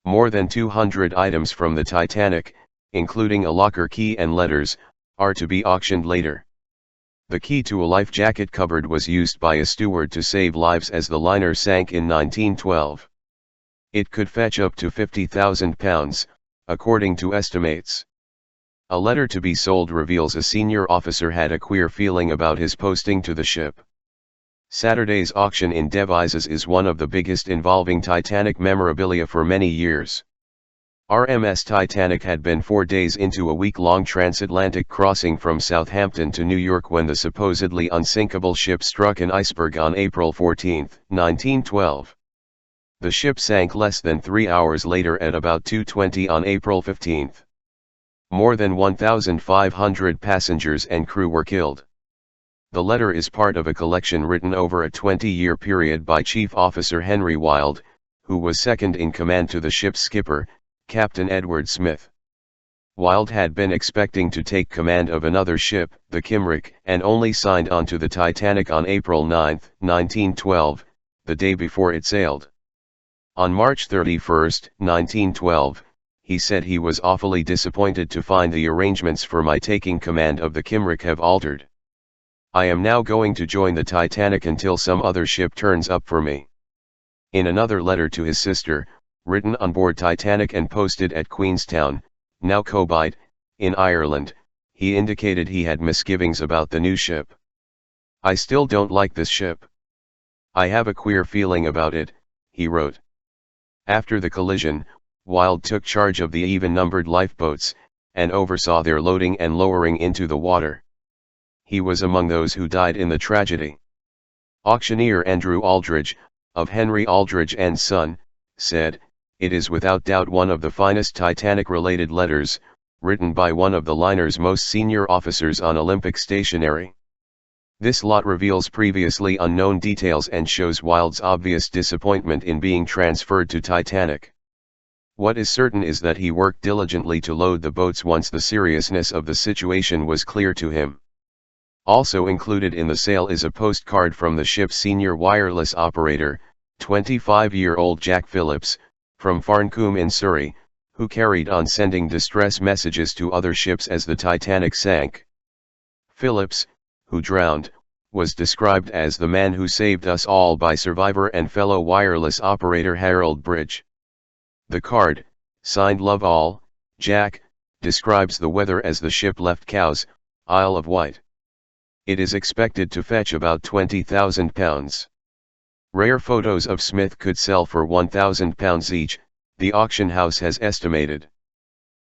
More than 200 items from the Titanic, including a locker key and letters, are to be auctioned later. The key to a life jacket cupboard was used by a steward to save lives as the liner sank in 1912. It could fetch up to £50,000, according to estimates. A letter to be sold reveals a senior officer had a queer feeling about his posting to the ship. Saturday's auction in Devizes is one of the biggest involving Titanic memorabilia for many years. RMS Titanic had been 4 days into a week-long transatlantic crossing from Southampton to New York when the supposedly unsinkable ship struck an iceberg on April 14, 1912. The ship sank less than 3 hours later at about 2:20 on April 15. More than 1,500 passengers and crew were killed. The letter is part of a collection written over a 20-year period by Chief Officer Henry Wilde, who was second in command to the ship's skipper, Captain Edward Smith. Wilde had been expecting to take command of another ship, the Kimrick, and only signed on to the Titanic on April 9, 1912, the day before it sailed. On March 31, 1912, he said he was awfully disappointed to find the arrangements for my taking command of the Kimrick have altered. I am now going to join the Titanic until some other ship turns up for me. In another letter to his sister, written on board Titanic and posted at Queenstown, now Cobite, in Ireland, he indicated he had misgivings about the new ship. I still don't like this ship. I have a queer feeling about it, he wrote. After the collision, Wilde took charge of the even-numbered lifeboats, and oversaw their loading and lowering into the water. He was among those who died in the tragedy. Auctioneer Andrew Aldridge, of Henry Aldridge and Son, said, "It is without doubt one of the finest Titanic-related letters, written by one of the liner's most senior officers on Olympic stationery. This lot reveals previously unknown details and shows Wilde's obvious disappointment in being transferred to Titanic. What is certain is that he worked diligently to load the boats once the seriousness of the situation was clear to him." Also included in the sale is a postcard from the ship's senior wireless operator, 25-year-old Jack Phillips, from Farncombe in Surrey, who carried on sending distress messages to other ships as the Titanic sank. Phillips, who drowned, was described as the man who saved us all by survivor and fellow wireless operator Harold Bridge. The card, signed Love All, Jack, describes the weather as the ship left Cowes, Isle of Wight. It is expected to fetch about £20,000. Rare photos of Smith could sell for £1,000 each, the auction house has estimated.